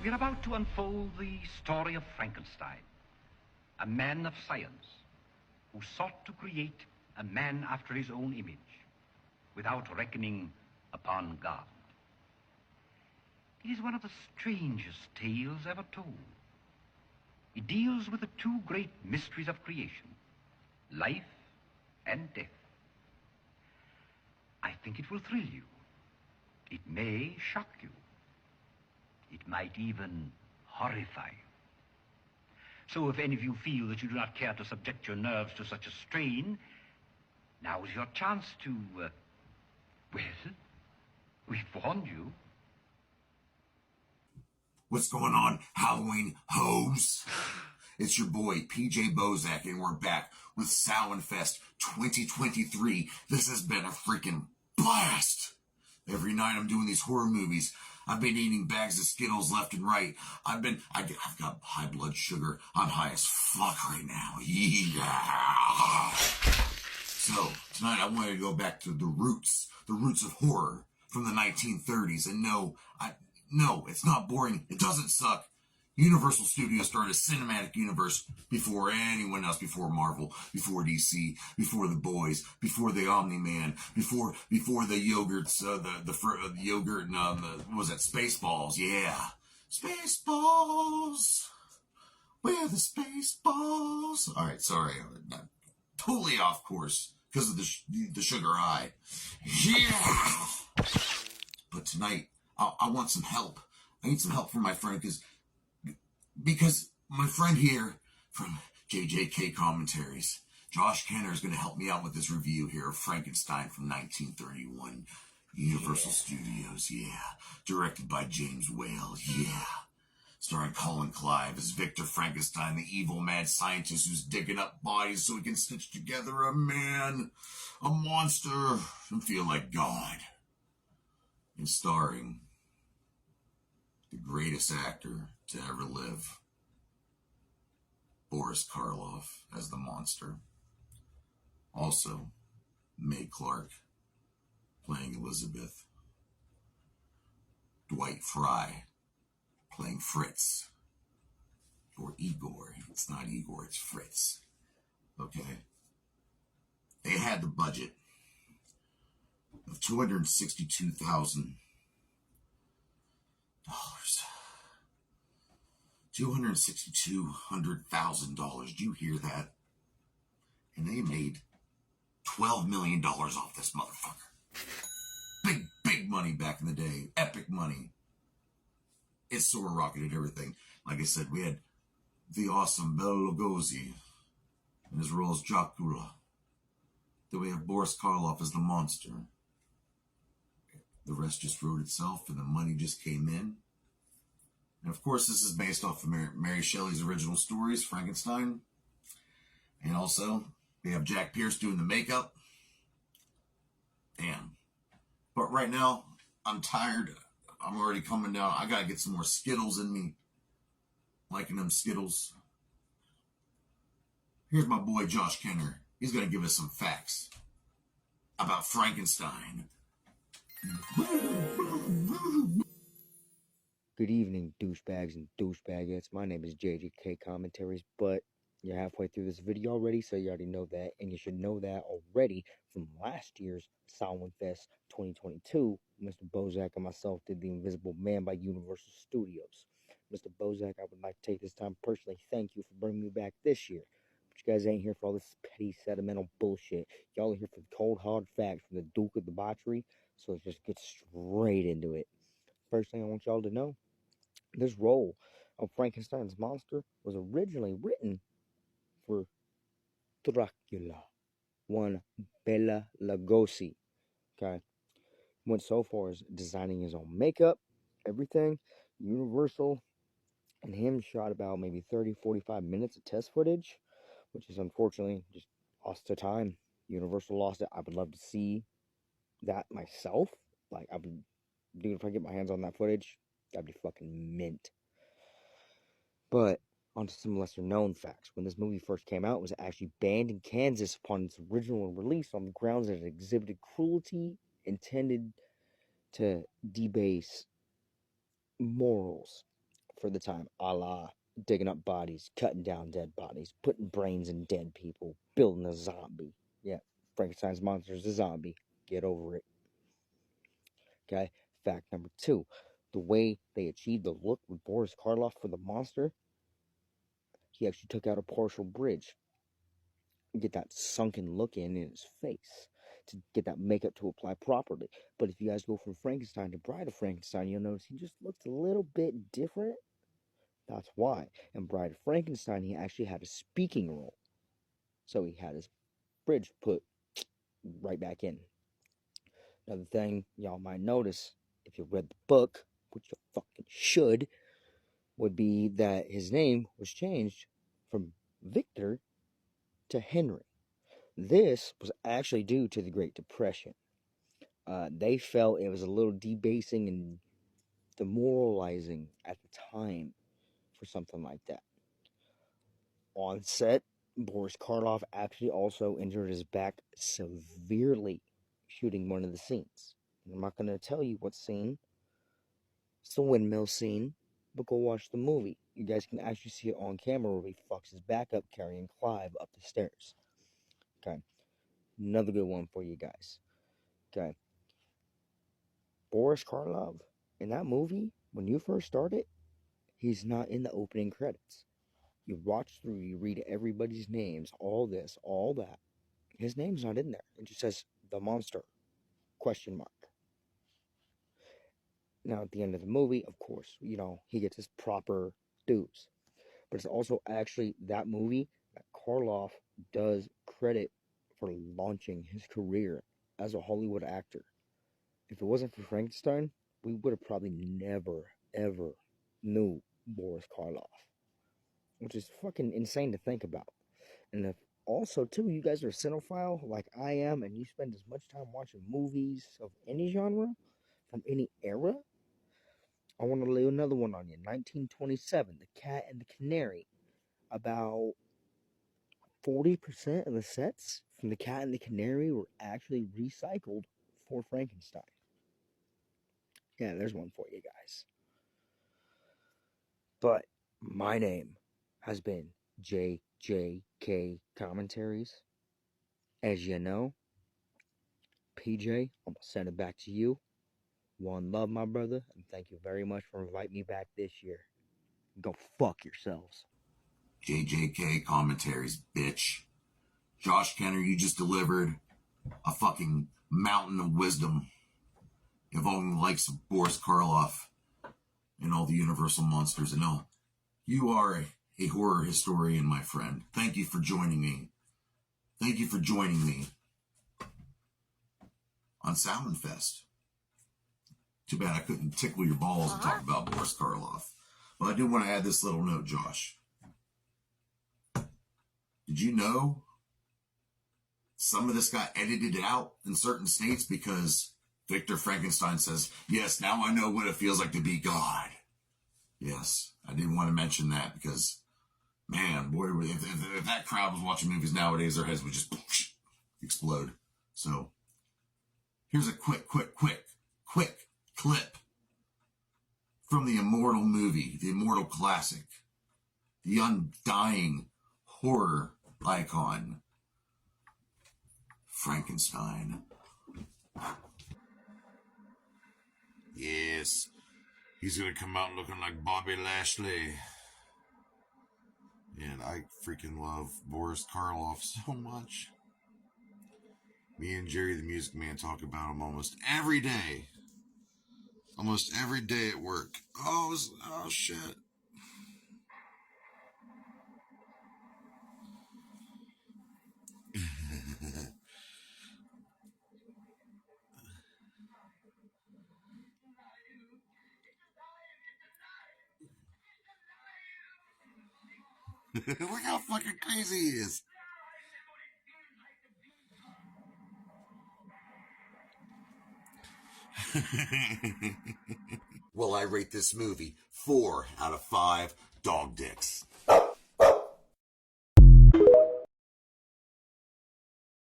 We're about to unfold the story of Frankenstein, a man of science who sought to create a man after his own image without reckoning upon God. It is one of the strangest tales ever told. It deals with the two great mysteries of creation, life and death. I think it will thrill you. It may shock you. It might even horrify you. So if any of you feel that you do not care to subject your nerves to such a strain, now is your chance to, well, we've warned you. What's going on, Halloween hoes? It's your boy, PJ Bozak, and we're back with Samhain Fest 2023. This has been a freaking blast. Every night I'm doing these horror movies. I've been eating bags of Skittles left and right. I've got high blood sugar. I'm high as fuck right now. Yeah. So, tonight I wanted to go back to the roots of horror from the 1930s. And no, it's not boring. It doesn't suck. Universal Studios started a cinematic universe before anyone else, before Marvel, before DC, before the Boys, before the Omni-Man, before the yogurts, the yogurt and what was that? Spaceballs, yeah, Spaceballs. Where the Spaceballs? All right, sorry, I'm totally off course because of the sugar high. Yeah. But tonight, I want some help. I need some help from my friend because my friend here from JJK Commentaries, Josh Kenner, is going to help me out with this review here of Frankenstein from 1931. Universal Studios, yeah. Directed by James Whale, yeah. Starring Colin Clive as Victor Frankenstein, the evil mad scientist who's digging up bodies so he can stitch together a man, a monster, and feel like God. And starring the greatest actor to ever live, Boris Karloff as the monster. Also, Mae Clark playing Elizabeth. Dwight Fry playing Fritz. Or Igor. It's not Igor, it's Fritz. Okay? They had the budget of $262,000. $262,000. Do you hear that? And they made $12 million off this motherfucker. Big money back in the day. Epic money. It sort of rocketed everything. Like I said, we had the awesome Bela Lugosi in his role as Dracula. Then we have Boris Karloff as the monster. The rest just wrote itself and the money just came in. And of course, this is based off of Mary Shelley's original stories, Frankenstein. And also, we have Jack Pierce doing the makeup. Damn. But right now, I'm tired. I'm already coming down. I gotta get some more Skittles in me. Liking them Skittles. Here's my boy Josh Kenner. He's gonna give us some facts about Frankenstein. Good evening, douchebags and douchebagettes. My name is JJK Commentaries, but you're halfway through this video already, so you already know that, and you should know that already from last year's Samhain Fest 2022. Mr. Bozak and myself did The Invisible Man by Universal Studios. Mr. Bozak, I would like to take this time to personally thank you for bringing me back this year. But you guys ain't here for all this petty, sentimental bullshit. Y'all are here for the cold, hard facts from the Duke of Debauchery, so let's just get straight into it. First thing I want y'all to know, this role of Frankenstein's monster was originally written for Dracula, one Bela Lugosi. Okay, went so far as designing his own makeup, everything. Universal and him shot about maybe 30-45 minutes of test footage, which is unfortunately just lost to time. Universal lost it. I would love to see that myself. Like, I would, dude, if I get my hands on that footage, that'd be fucking mint. But onto some lesser known facts. When this movie first came out, it was actually banned in Kansas upon its original release on the grounds that it exhibited cruelty intended to debase morals. for the time, a la digging up bodies, cutting down dead bodies, putting brains in dead people, building a zombie. Yeah, Frankenstein's monster is a zombie. Get over it. Okay, fact number 2. The way they achieved the look with Boris Karloff for the monster, he actually took out a partial bridge. Get that sunken look in his face to get that makeup to apply properly. But if you guys go from Frankenstein to Bride of Frankenstein, you'll notice he just looks a little bit different. That's why. In Bride of Frankenstein, he actually had a speaking role. So he had his bridge put right back in. Another thing y'all might notice, if you read the book, which you fucking should, would be that his name was changed from Victor to Henry. This was actually due to the Great Depression. They felt it was a little debasing and demoralizing at the time for something like that. On set, Boris Karloff actually also injured his back severely shooting one of the scenes. I'm not going to tell you what scene. It's the windmill scene, but go watch the movie. You guys can actually see it on camera where he fucks his back up carrying Clive up the stairs. Okay. Another good one for you guys. Okay. Boris Karloff, in that movie, when you first start it, he's not in the opening credits. You watch through, you read everybody's names, all this, all that. His name's not in there. It just says, the monster, ? Now, at the end of the movie, of course, he gets his proper dues. But it's also actually that movie that Karloff does credit for launching his career as a Hollywood actor. If it wasn't for Frankenstein, we would have probably never, ever knew Boris Karloff. Which is fucking insane to think about. And if also, too, you guys are a cinephile like I am, and you spend as much time watching movies of any genre, from any era, I want to lay another one on you. 1927, The Cat and the Canary. About 40% of the sets from The Cat and the Canary were actually recycled for Frankenstein. Yeah, there's one for you guys. But my name has been JJK Commentaries. As you know, PJ, I'm going to send it back to you. One love, my brother, and thank you very much for inviting me back this year. Go fuck yourselves. JJK Commentaries, bitch. Josh Kenner, you just delivered a fucking mountain of wisdom involving the likes of Boris Karloff and all the Universal monsters and all. You are a horror historian, my friend. Thank you for joining me. Thank you for joining me on Samhain Fest. Too bad I couldn't tickle your balls and talk about Boris Karloff. But I do want to add this little note, Josh. Did you know some of this got edited out in certain states because Victor Frankenstein says, yes, now I know what it feels like to be God. Yes, I didn't want to mention that because, man, boy, if that crowd was watching movies nowadays, their heads would just explode. So here's a quick clip from the immortal movie, the immortal classic, the undying horror icon, Frankenstein. Yes, he's gonna come out looking like Bobby Lashley. And I freaking love Boris Karloff so much. Me and Jerry the Music Man talk about him almost every day. Almost every day at work. Oh shit. Look how fucking crazy he is. Well, I rate this movie 4 out of 5 dog dicks.